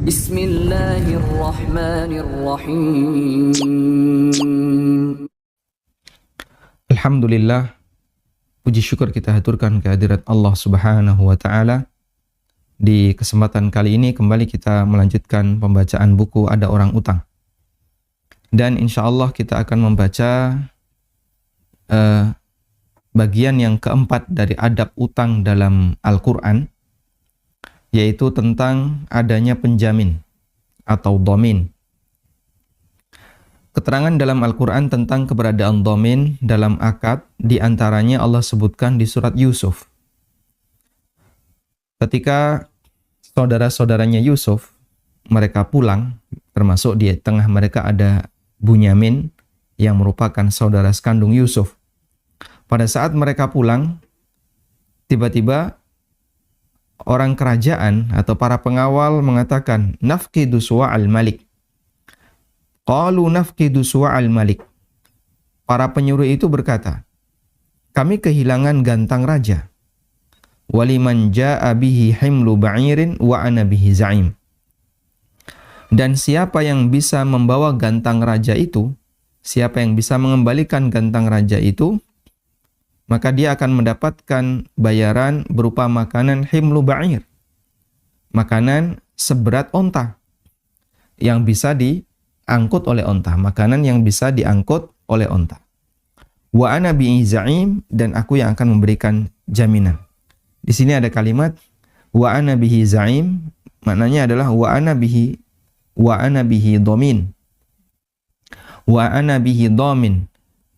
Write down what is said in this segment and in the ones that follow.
Bismillahirrahmanirrahim. Alhamdulillah, puji syukur kita haturkan kehadirat Allah Subhanahu wa Ta'ala. Di kesempatan kali ini kembali kita melanjutkan pembacaan buku Ada Orang Utang. Dan insya Allah kita akan membaca bagian yang keempat dari adab utang dalam Al-Quran, yaitu tentang adanya penjamin atau dhamin. Keterangan dalam Al-Quran tentang keberadaan dhamin dalam akad, diantaranya Allah sebutkan di surat Yusuf. Ketika saudara-saudaranya Yusuf, mereka pulang, termasuk di tengah mereka ada Bunyamin yang merupakan saudara sekandung Yusuf. Pada saat mereka pulang, tiba-tiba orang kerajaan atau para pengawal mengatakan, nafqidu suwa'al malik. Qalu nafqidu suwa'al malik. Para penyuruh itu berkata, kami kehilangan gantang raja. Waliman ja'a bihi himlu ba'irin wa ana bihi za'im. Dan siapa yang bisa membawa gantang raja itu, siapa yang bisa mengembalikan gantang raja itu, maka dia akan mendapatkan bayaran berupa makanan himlu ba'ir. Makanan seberat onta yang bisa diangkut oleh onta, makanan yang bisa diangkut oleh onta. Wa ana bihi za'im, dan aku yang akan memberikan jaminan. Di sini ada kalimat wa ana bihi za'im, maknanya adalah wa ana bihi dhamin. Wa ana bihi dhamin,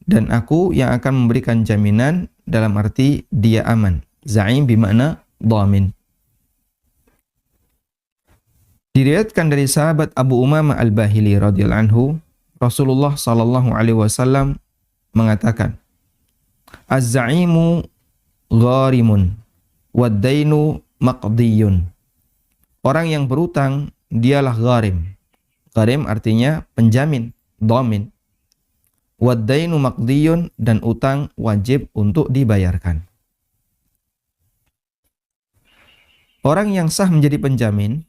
dan aku yang akan memberikan jaminan dalam arti dia aman. Za'im bermakna dhamin. Diriwayatkan dari sahabat Abu Umamah Al-Bahili radhiyallahu anhu, Rasulullah sallallahu alaihi wasallam mengatakan, Az-za'imu gharimun wad-dainu maqdiyun. Orang yang berutang dialah gharim. Gharim artinya penjamin, dhamin. Wad-dainu maqdiyun, dan utang wajib untuk dibayarkan. Orang yang sah menjadi penjamin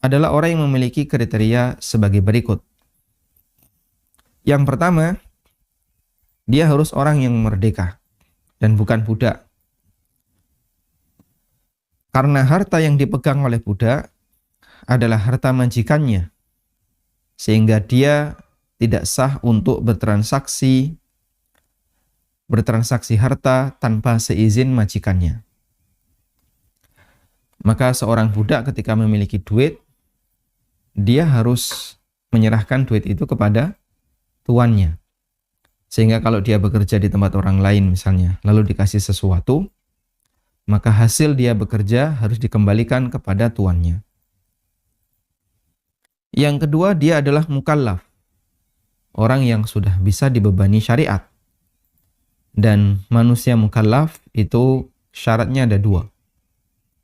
adalah orang yang memiliki kriteria sebagai berikut. Yang pertama, dia harus orang yang merdeka dan bukan budak. Karena harta yang dipegang oleh budak adalah harta majikannya, sehingga dia tidak sah untuk bertransaksi harta tanpa seizin majikannya. Maka seorang budak ketika memiliki duit, dia harus menyerahkan duit itu kepada tuannya. Sehingga kalau dia bekerja di tempat orang lain misalnya, lalu dikasih sesuatu, maka hasil dia bekerja harus dikembalikan kepada tuannya. Yang kedua, dia adalah mukallaf. Orang yang sudah bisa dibebani syariat. Dan manusia mukallaf itu syaratnya ada dua.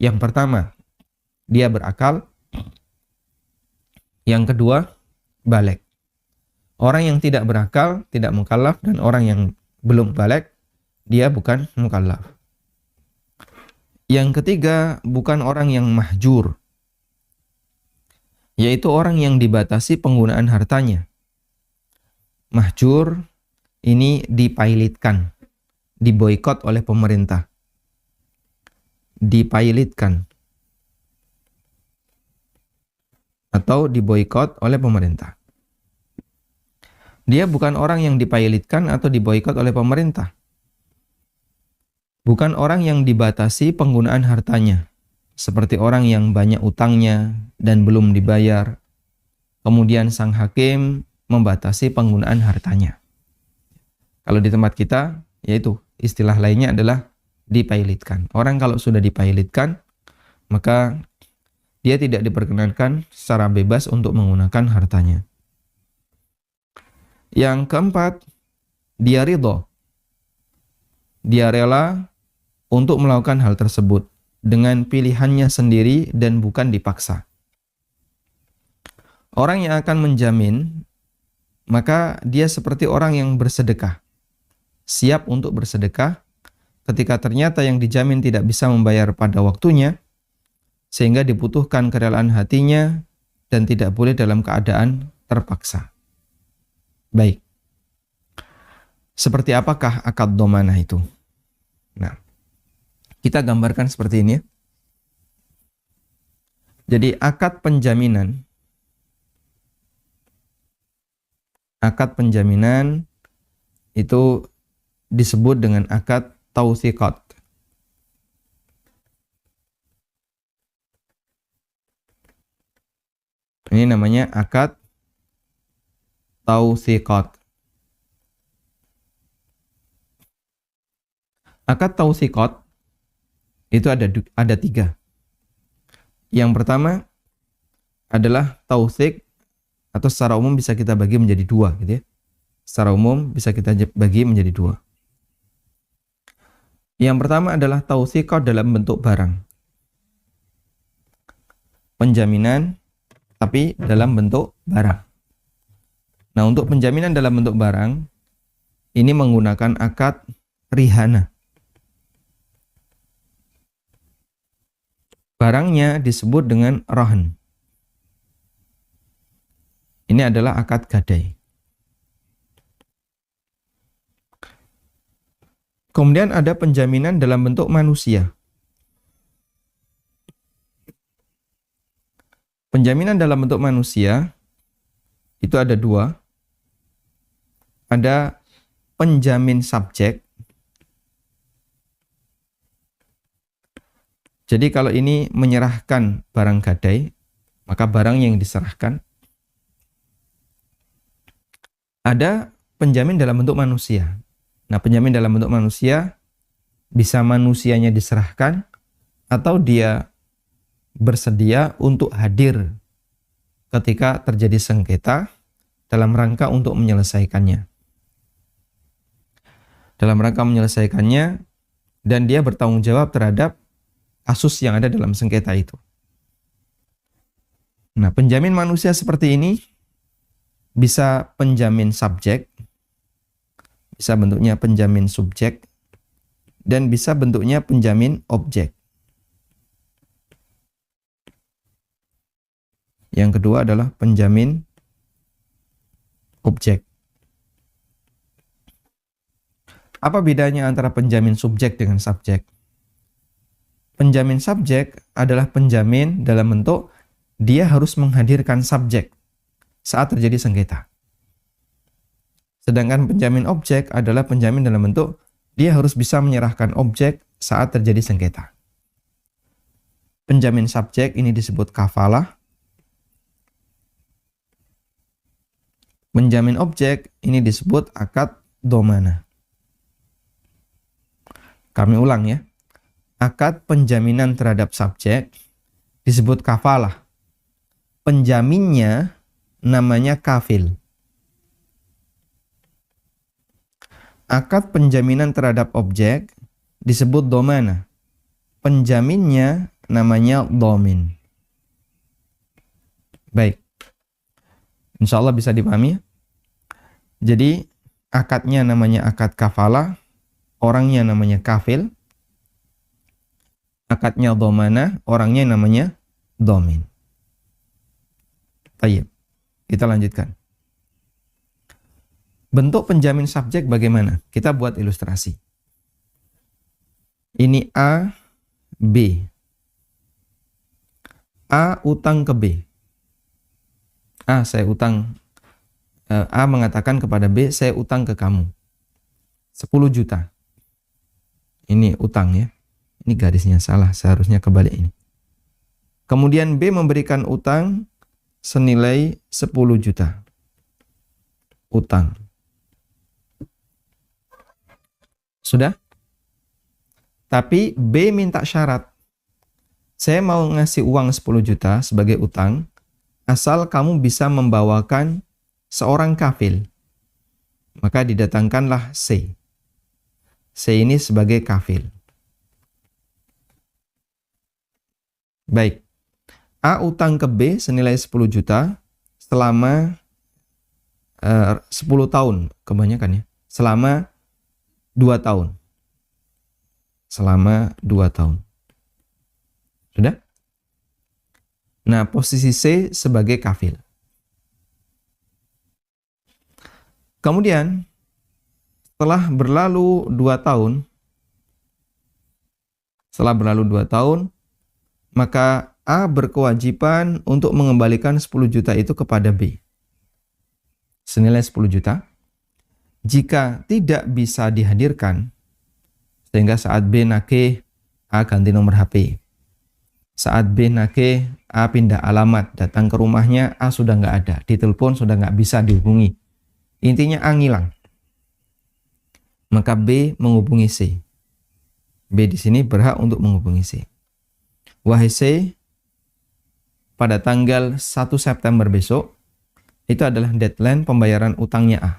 Yang pertama, dia berakal. Yang kedua, baligh. Orang yang tidak berakal, tidak mukallaf, dan orang yang belum baligh, dia bukan mukallaf. Yang ketiga, bukan orang yang mahjur, yaitu orang yang dibatasi penggunaan hartanya. Mahjur ini dipailitkan, diboikot oleh pemerintah. Dipailitkan atau diboikot oleh pemerintah. Dia bukan orang yang dipailitkan atau diboikot oleh pemerintah. Bukan orang yang dibatasi penggunaan hartanya, seperti orang yang banyak utangnya dan belum dibayar. Kemudian sang hakim membatasi penggunaan hartanya. Kalau di tempat kita, yaitu istilah lainnya adalah dipailitkan. Orang kalau sudah dipailitkan, maka dia tidak diperkenankan secara bebas untuk menggunakan hartanya. Yang keempat, dia ridho. Dia rela untuk melakukan hal tersebut dengan pilihannya sendiri dan bukan dipaksa. Orang yang akan menjamin, maka dia seperti orang yang bersedekah. Siap untuk bersedekah ketika ternyata yang dijamin tidak bisa membayar pada waktunya, sehingga dibutuhkan kerelaan hatinya dan tidak boleh dalam keadaan terpaksa. Baik. Seperti apakah akad dhamanah itu? Nah, kita gambarkan seperti ini ya. Jadi akad penjaminan itu disebut dengan akad tawthiqat. Ini namanya akad tawthiqat. Akad tawthiqat itu ada 3. Yang pertama adalah tawthiq, atau secara umum bisa kita bagi menjadi 2 gitu ya. Secara umum bisa kita bagi menjadi 2. Yang pertama adalah tawthiqat dalam bentuk barang. Penjaminan tapi dalam bentuk barang. Nah, untuk penjaminan dalam bentuk barang ini menggunakan akad rihana. Barangnya disebut dengan rahan. Ini adalah akad gadai. Kemudian ada penjaminan dalam bentuk manusia. Penjaminan dalam bentuk manusia itu ada 2. Ada penjamin subjek. Jadi kalau ini menyerahkan barang gadai, maka barang yang diserahkan. Ada penjamin dalam bentuk manusia. Nah, penjamin dalam bentuk manusia bisa manusianya diserahkan atau dia bersedia untuk hadir ketika terjadi sengketa dalam rangka untuk menyelesaikannya. Dalam rangka menyelesaikannya, dan dia bertanggung jawab terhadap kasus yang ada dalam sengketa itu. Nah, penjamin manusia seperti ini bisa penjamin subjek, bisa bentuknya penjamin subjek, dan bisa bentuknya penjamin objek. Yang kedua adalah penjamin objek. Apa bedanya antara penjamin subjek dengan subjek? Penjamin subjek adalah penjamin dalam bentuk dia harus menghadirkan subjek saat terjadi sengketa. Sedangkan penjamin objek adalah penjamin dalam bentuk dia harus bisa menyerahkan objek saat terjadi sengketa. Penjamin subjek ini disebut kafalah. Penjamin objek ini disebut akad dhamanah. Kami ulang ya. Akad penjaminan terhadap subjek disebut kafalah. Penjaminnya namanya kafil. Akad penjaminan terhadap objek disebut dhamanah. Penjaminnya namanya dhamin. Baik. Insya Allah bisa dipahami. Jadi akadnya namanya akad kafalah, orangnya namanya kafil. Akadnya dhamanah, orangnya namanya dhamin. Baik, kita lanjutkan. Bentuk penjamin subjek bagaimana? Kita buat ilustrasi. Ini A, B. A utang ke B. A mengatakan kepada B, saya utang ke kamu 10 juta. Ini utang ya. Ini garisnya salah, seharusnya kebalik ini. Kemudian B memberikan utang senilai 10 juta. Utang. Sudah? Tapi B minta syarat. Saya mau ngasih uang 10 juta sebagai utang, asal kamu bisa membawakan seorang kafil. Maka didatangkanlah C. C ini sebagai kafil. Baik. A utang ke B senilai 10 juta selama 10 tahun. Kebanyakan ya. Selama 2 tahun. Selama 2 tahun. Sudah? Nah, posisi C sebagai kafil. Kemudian, setelah berlalu 2 tahun, maka A berkewajiban untuk mengembalikan 10 juta itu kepada B. Senilai 10 juta. Jika tidak bisa dihadirkan, sehingga saat B nagih, A ganti nomor HP. Saat B nagih, A pindah alamat, datang ke rumahnya, A sudah nggak ada. Ditelepon sudah nggak bisa dihubungi. Intinya A ngilang. Maka B menghubungi C. B di sini berhak untuk menghubungi C. Wahai C, pada tanggal 1 September besok, itu adalah deadline pembayaran utangnya A.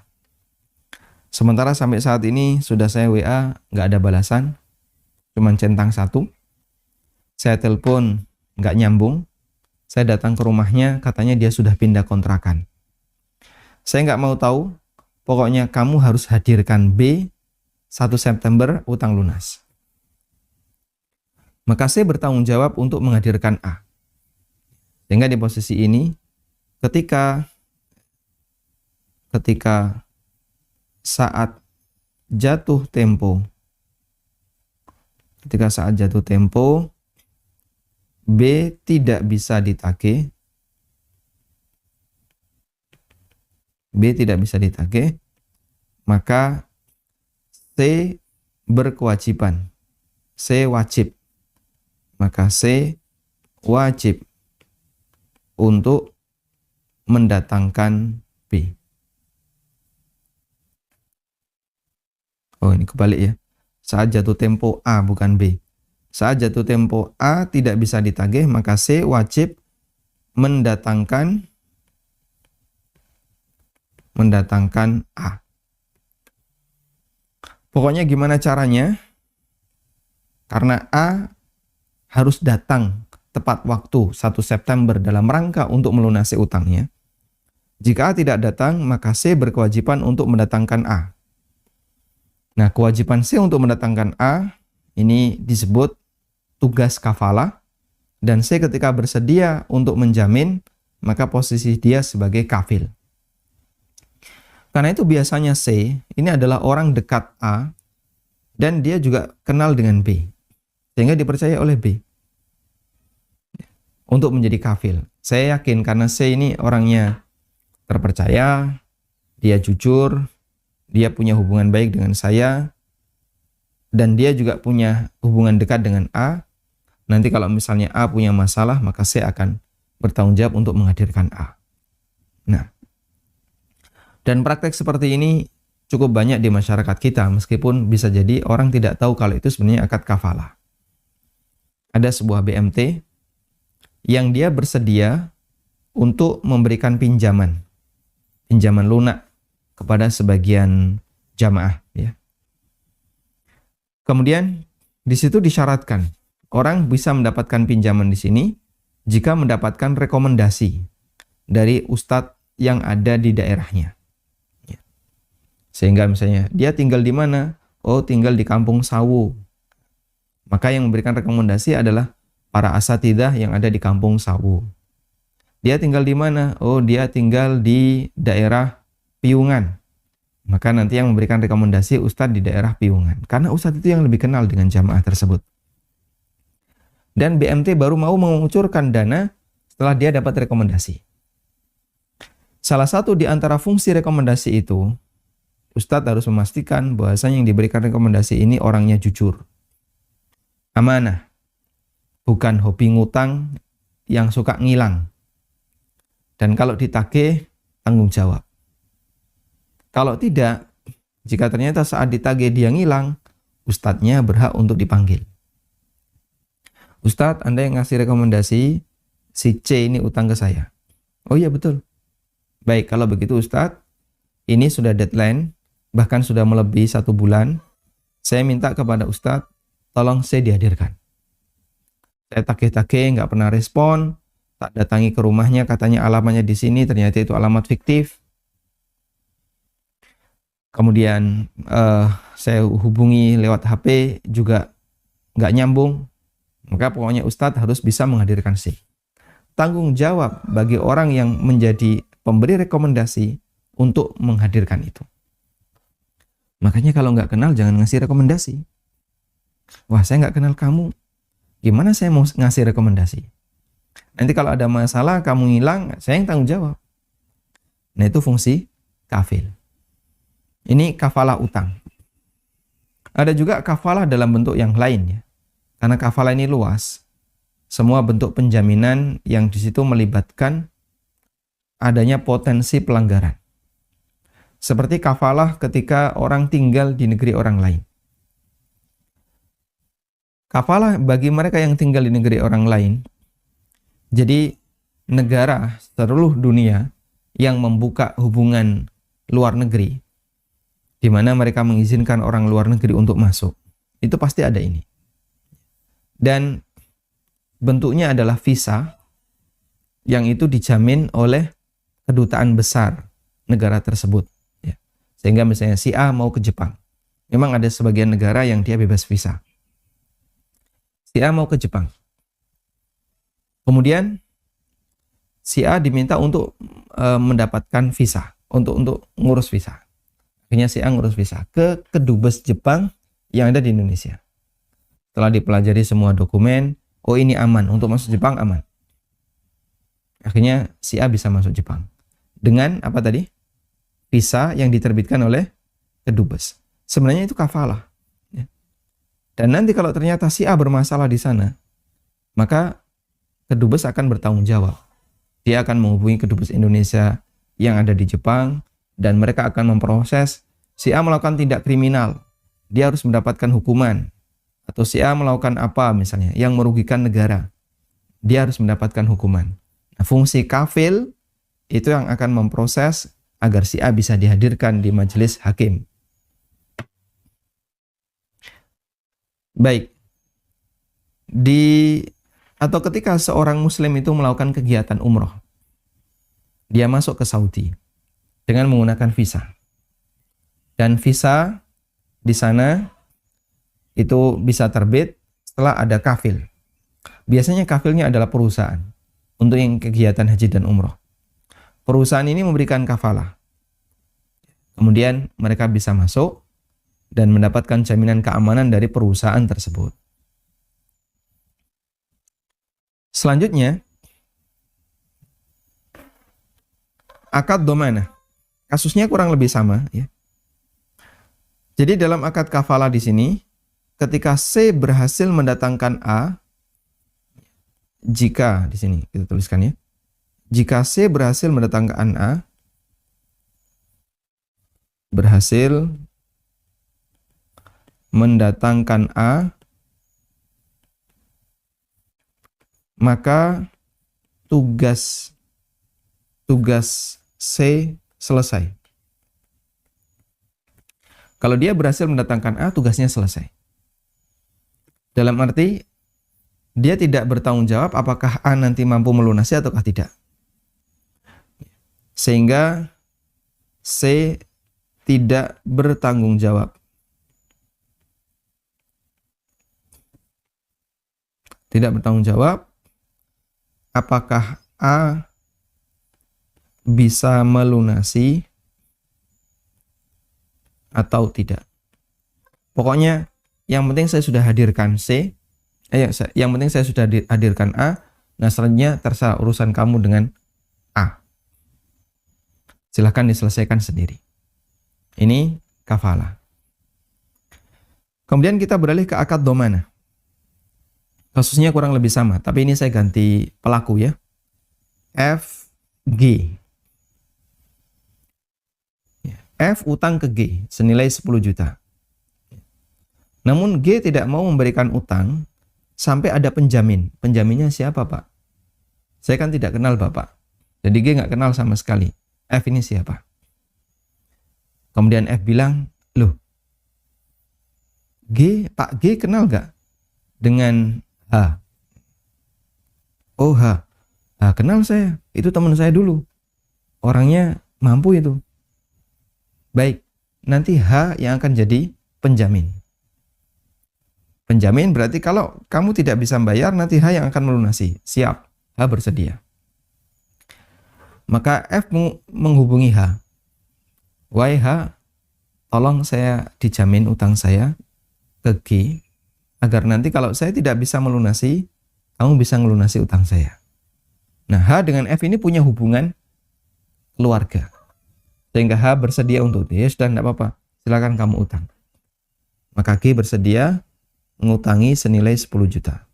Sementara sampai saat ini sudah saya WA, nggak ada balasan, cuman centang 1. Saya telepon, nggak nyambung. Saya datang ke rumahnya, katanya dia sudah pindah kontrakan. Saya nggak mau tahu, pokoknya kamu harus hadirkan B 1 September utang lunas. Maka C bertanggung jawab untuk menghadirkan A. Sehingga di posisi ini, ketika saat jatuh tempo, B tidak bisa ditagih, maka C berkewajiban, C wajib untuk mendatangkan B. Oh, ini kebalik ya. Saat jatuh tempo A bukan B. Saat jatuh tempo A tidak bisa ditagih, maka C wajib mendatangkan A. Pokoknya gimana caranya? Karena A harus datang tepat waktu 1 September dalam rangka untuk melunasi utangnya. Jika A tidak datang, maka C berkewajiban untuk mendatangkan A. Nah, kewajiban C untuk mendatangkan A ini disebut tugas kafalah, dan C ketika bersedia untuk menjamin, maka posisi dia sebagai kafil. Karena itu biasanya C ini adalah orang dekat A dan dia juga kenal dengan B, sehingga dipercaya oleh B untuk menjadi kafil. Saya yakin karena C ini orangnya terpercaya, dia jujur, dia punya hubungan baik dengan saya, dan dia juga punya hubungan dekat dengan A. Nanti kalau misalnya A punya masalah, maka C akan bertanggung jawab untuk menghadirkan A. Nah, dan praktek seperti ini cukup banyak di masyarakat kita, meskipun bisa jadi orang tidak tahu kalau itu sebenarnya akad kafalah. Ada sebuah BMT yang dia bersedia untuk memberikan pinjaman lunak kepada sebagian jamaah, ya. Kemudian di situ disyaratkan orang bisa mendapatkan pinjaman di sini jika mendapatkan rekomendasi dari ustadz yang ada di daerahnya. Ya. Sehingga misalnya dia tinggal di mana? Oh, tinggal di Kampung Sawu. Maka yang memberikan rekomendasi adalah para asatidzah yang ada di Kampung Sawu. Dia tinggal di mana? Oh, dia tinggal di daerah Piungan. Maka nanti yang memberikan rekomendasi ustadz di daerah Piungan. Karena ustadz itu yang lebih kenal dengan jamaah tersebut. Dan BMT baru mau mengucurkan dana setelah dia dapat rekomendasi. Salah satu di antara fungsi rekomendasi itu, ustadz harus memastikan bahwasanya yang diberikan rekomendasi ini orangnya jujur, amanah, bukan hobi ngutang yang suka ngilang. Dan kalau ditagih, tanggung jawab. Kalau tidak, jika ternyata saat ditagih dia ngilang, ustadznya berhak untuk dipanggil. Ustadz, Anda yang ngasih rekomendasi, si C ini utang ke saya. Oh iya betul. Baik, kalau begitu Ustadz, ini sudah deadline, bahkan sudah melebihi 1 bulan. Saya minta kepada Ustadz, tolong C dihadirkan. Saya tagih-tagih, nggak pernah respon, tak datangi ke rumahnya, katanya alamatnya di sini, ternyata itu alamat fiktif. Kemudian saya hubungi lewat HP juga nggak nyambung. Maka pokoknya Ustadz harus bisa menghadirkan C. tanggung jawab bagi orang yang menjadi pemberi rekomendasi untuk menghadirkan itu. Makanya kalau nggak kenal jangan ngasih rekomendasi. Wah, saya nggak kenal kamu, gimana saya mau ngasih rekomendasi? Nanti kalau ada masalah kamu hilang, saya yang tanggung jawab. Nah, itu fungsi kafil. Ini kafalah utang. Ada juga kafalah dalam bentuk yang lain ya. Karena kafalah ini luas. Semua bentuk penjaminan yang di situ melibatkan adanya potensi pelanggaran. Seperti kafalah ketika orang tinggal di negeri orang lain. Kafalah bagi mereka yang tinggal di negeri orang lain, jadi negara seluruh dunia yang membuka hubungan luar negeri, di mana mereka mengizinkan orang luar negeri untuk masuk, itu pasti ada ini. Dan bentuknya adalah visa yang itu dijamin oleh kedutaan besar negara tersebut. Sehingga misalnya si A mau ke Jepang. Memang ada sebagian negara yang dia bebas visa. Si A mau ke Jepang. Kemudian si A diminta untuk mendapatkan visa, untuk ngurus visa. Akhirnya si A ngurus visa ke kedubes Jepang yang ada di Indonesia. Setelah dipelajari semua dokumen, oh ini aman, untuk masuk Jepang aman. Akhirnya si A bisa masuk Jepang. Dengan apa tadi? Visa yang diterbitkan oleh kedubes. Sebenarnya itu kafalah. Ya. Dan nanti kalau ternyata si A bermasalah di sana, maka kedubes akan bertanggung jawab. Dia akan menghubungi kedubes Indonesia yang ada di Jepang, dan mereka akan memproses. Si A melakukan tindak kriminal, dia harus mendapatkan hukuman. Atau si A melakukan apa misalnya, yang merugikan negara, dia harus mendapatkan hukuman. Nah, fungsi kafil itu yang akan memproses agar si A bisa dihadirkan di majelis hakim. Baik. Atau ketika seorang muslim itu melakukan kegiatan umroh, dia masuk ke Saudi dengan menggunakan visa. Dan visa di sana itu bisa terbit setelah ada kafil. Biasanya kafilnya adalah perusahaan untuk yang kegiatan haji dan umroh. Perusahaan ini memberikan kafalah. Kemudian mereka bisa masuk dan mendapatkan jaminan keamanan dari perusahaan tersebut. Selanjutnya, akad domanah. Kasusnya kurang lebih sama ya. Jadi dalam akad kafalah di sini, ketika C berhasil mendatangkan A, jika di sini kita tuliskan ya. Jika C berhasil mendatangkan A, maka tugas C selesai. Kalau dia berhasil mendatangkan A, tugasnya selesai. Dalam arti, dia tidak bertanggung jawab apakah A nanti mampu melunasi ataukah tidak. Sehingga C tidak bertanggung jawab. Tidak bertanggung jawab apakah A bisa melunasi atau tidak. Pokoknya yang penting saya sudah hadirkan C, yang penting saya sudah hadirkan A, nah selanjutnya terserah urusan kamu dengan A. Silahkan diselesaikan sendiri. Ini kafalah. Kemudian kita beralih ke akad domanah. Kasusnya kurang lebih sama, tapi ini saya ganti pelaku ya. F, G. F utang ke G senilai 10 juta. Namun G tidak mau memberikan utang sampai ada penjamin. Penjaminnya siapa, Pak? Saya kan tidak kenal Bapak. Jadi G nggak kenal sama sekali. F ini siapa? Kemudian F bilang, loh, Pak G kenal nggak dengan H? Oh, H. Kenal saya. Itu teman saya dulu. Orangnya mampu itu. Baik, nanti H yang akan jadi penjamin. Penjamin berarti kalau kamu tidak bisa bayar, nanti H yang akan melunasi. Siap, H bersedia. Maka F menghubungi H. Wahai H, tolong saya dijamin utang saya ke G, agar nanti kalau saya tidak bisa melunasi, kamu bisa melunasi utang saya. Nah, H dengan F ini punya hubungan keluarga. Sehingga H bersedia untuk, ya sudah tidak apa-apa, silakan kamu utang. Maka G bersedia mengutangi senilai 10 juta.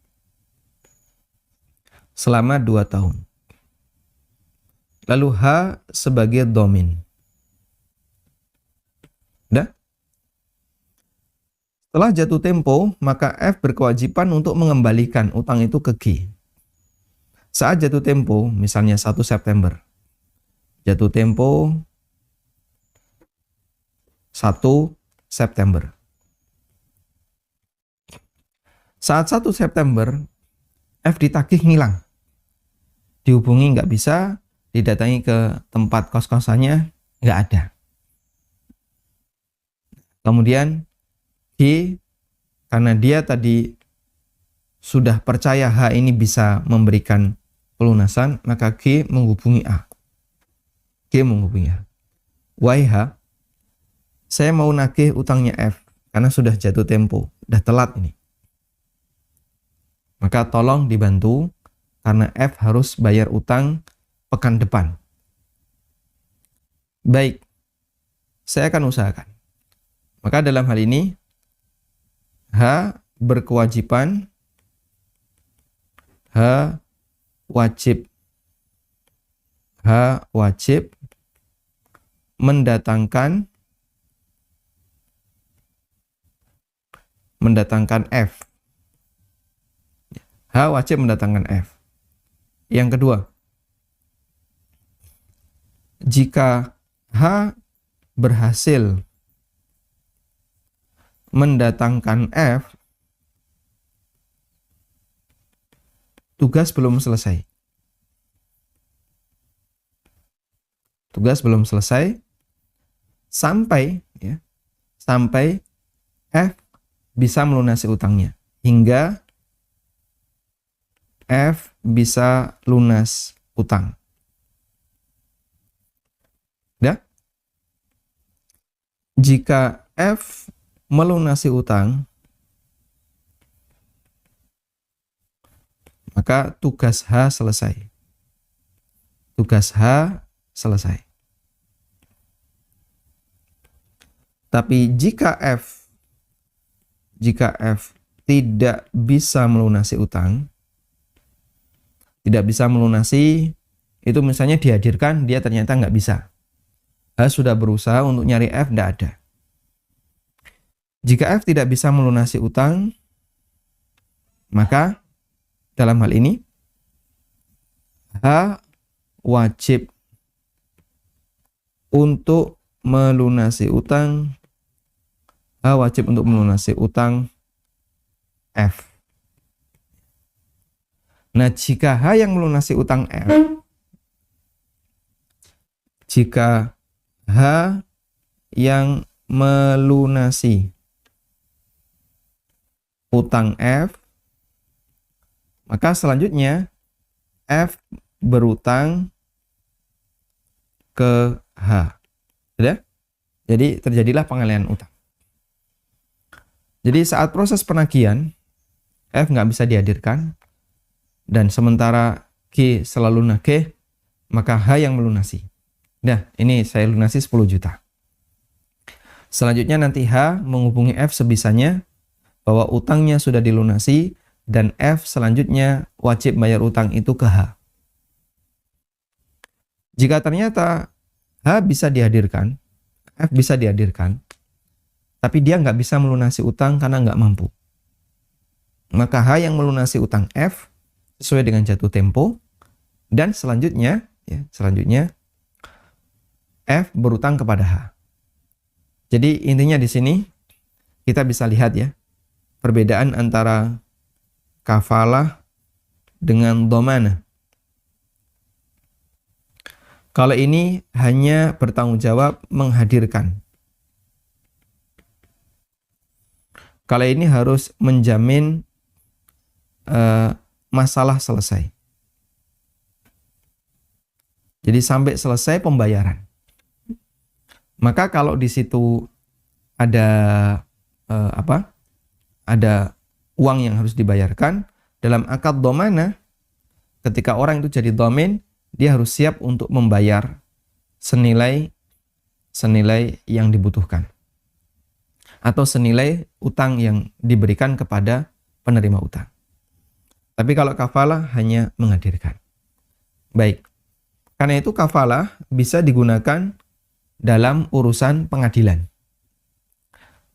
Selama 2 tahun. Lalu H sebagai domin. Udah? Setelah jatuh tempo, maka F berkewajiban untuk mengembalikan utang itu ke G. Saat jatuh tempo, misalnya 1 September. Jatuh tempo 1 September. Saat 1 September, F ditagih ngilang. Dihubungi nggak bisa, didatangi ke tempat kos-kosannya, nggak ada. Kemudian G, karena dia tadi sudah percaya H ini bisa memberikan pelunasan, maka G menghubungi A. G menghubungi A. Wahai H, saya mau nagih utangnya F, karena sudah jatuh tempo, udah telat ini. Maka tolong dibantu, karena F harus bayar utang pekan depan. Baik, saya akan usahakan. Maka dalam hal ini, H berkewajiban, H wajib mendatangkan F. H wajib mendatangkan F. Yang kedua, jika H berhasil mendatangkan F, tugas belum selesai. Tugas belum selesai sampai F bisa melunasi utangnya, hingga F bisa lunas utang. Ya? Jika F melunasi utang, maka tugas H selesai. Tugas H selesai. Tapi jika F tidak bisa melunasi utang, tidak bisa melunasi, itu misalnya dihadirkan, dia ternyata nggak bisa. H sudah berusaha untuk nyari F, nggak ada. Jika F tidak bisa melunasi utang, maka dalam hal ini H wajib untuk melunasi utang. H wajib untuk melunasi utang F. Nah, jika H yang melunasi utang F, jika H yang melunasi utang F, maka selanjutnya F berutang ke H. Sudah? Jadi terjadilah pengalihan utang. Jadi saat proses penagihan, F nggak bisa dihadirkan, dan sementara G selalu nagih, maka H yang melunasi. Nah, ini saya lunasi 10 juta. Selanjutnya nanti H menghubungi F sebisanya bahwa utangnya sudah dilunasi, dan F selanjutnya wajib bayar utang itu ke H. Jika ternyata H bisa dihadirkan, F bisa dihadirkan, tapi dia nggak bisa melunasi utang karena nggak mampu, maka H yang melunasi utang F sesuai dengan jatuh tempo, dan selanjutnya F berutang kepada H. Jadi intinya di sini kita bisa lihat ya, perbedaan antara kafalah dengan dhamanah. Kalau ini hanya bertanggung jawab menghadirkan. Kalau ini harus menjamin masalah selesai. Jadi sampai selesai pembayaran. Maka kalau di situ ada ada uang yang harus dibayarkan, dalam akad dhamana, ketika orang itu jadi dhamin, dia harus siap untuk membayar senilai yang dibutuhkan atau senilai utang yang diberikan kepada penerima utang. Tapi kalau kafalah hanya menghadirkan. Baik. Karena itu kafalah bisa digunakan dalam urusan pengadilan.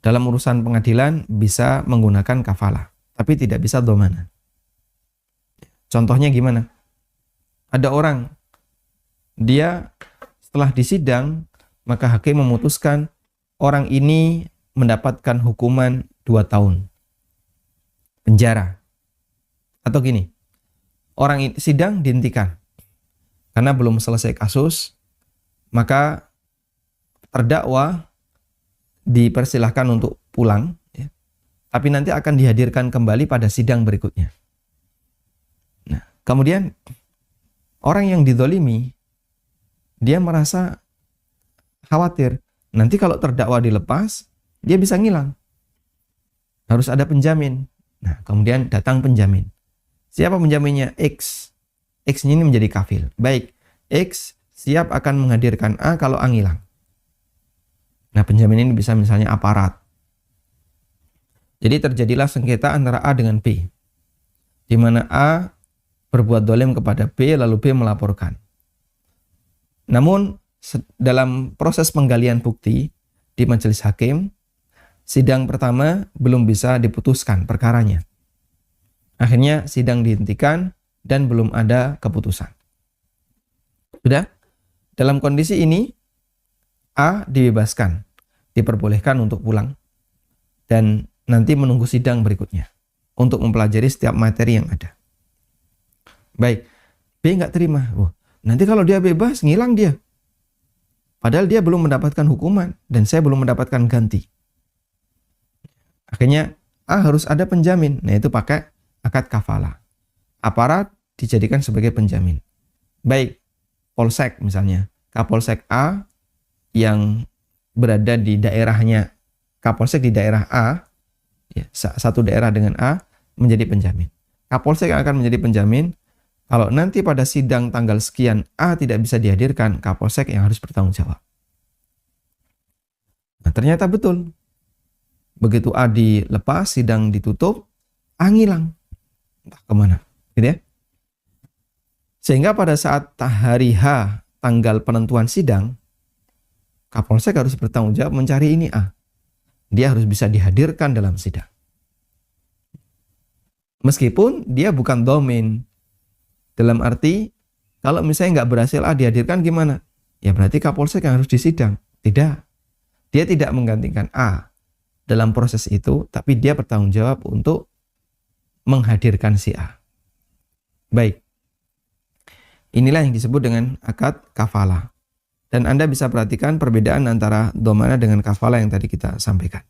Dalam urusan pengadilan bisa menggunakan kafalah, tapi tidak bisa dhamana. Contohnya gimana? Ada orang, dia setelah disidang, maka hakim memutuskan orang ini mendapatkan hukuman 2 tahun penjara. Atau gini, orang sidang dihentikan karena belum selesai kasus, maka terdakwa dipersilahkan untuk pulang, ya, tapi nanti akan dihadirkan kembali pada sidang berikutnya. Nah, kemudian orang yang dizalimi, dia merasa khawatir, nanti kalau terdakwa dilepas, dia bisa ngilang. Harus ada penjamin. Nah, kemudian datang penjamin. Siapa penjaminnya? X. X ini menjadi kafil. Baik, X siap akan menghadirkan A kalau A ngilang. Nah, penjamin ini bisa misalnya aparat. Jadi terjadilah sengketa antara A dengan B, di mana A berbuat dolim kepada B, lalu B melaporkan. Namun, dalam proses penggalian bukti di majelis hakim, sidang pertama belum bisa diputuskan perkaranya. Akhirnya sidang dihentikan dan belum ada keputusan. Sudah? Dalam kondisi ini, A dibebaskan, diperbolehkan untuk pulang, dan nanti menunggu sidang berikutnya untuk mempelajari setiap materi yang ada. Baik, B nggak terima. Nanti kalau dia bebas, ngilang dia. Padahal dia belum mendapatkan hukuman, dan saya belum mendapatkan ganti. Akhirnya A harus ada penjamin. Nah, itu pakai akad kafalah. Aparat dijadikan sebagai penjamin. Baik, Polsek misalnya. Kapolsek A yang berada di daerahnya, Kapolsek di daerah A, ya, satu daerah dengan A, menjadi penjamin. Kapolsek akan menjadi penjamin. Kalau nanti pada sidang tanggal sekian A tidak bisa dihadirkan, Kapolsek yang harus bertanggung jawab. Nah, ternyata betul. Begitu A dilepas, sidang ditutup, A ngilang. Entah kemana. Gitu ya. Sehingga pada saat hari H, tanggal penentuan sidang, Kapolsek harus bertanggung jawab mencari ini A. Dia harus bisa dihadirkan dalam sidang. Meskipun dia bukan dhamin. Dalam arti, kalau misalnya nggak berhasil A dihadirkan gimana? Ya berarti Kapolsek yang harus disidang. Tidak. Dia tidak menggantikan A dalam proses itu, tapi dia bertanggung jawab untuk menghadirkan si A. Baik. Inilah yang disebut dengan akad kafalah. Dan Anda bisa perhatikan perbedaan antara dhamana dengan kafalah yang tadi kita sampaikan.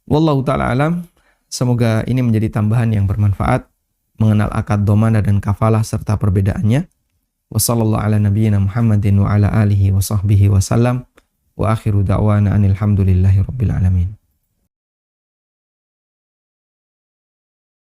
Wallahu ta'ala alam. Semoga ini menjadi tambahan yang bermanfaat mengenal akad dhamana dan kafalah serta perbedaannya. Wassallallahu ala nabiyyina Muhammadin wa ala alihi wa sahbihi wa sallam. Wa akhiru da'wana anil hamdulillahi rabbil alamin.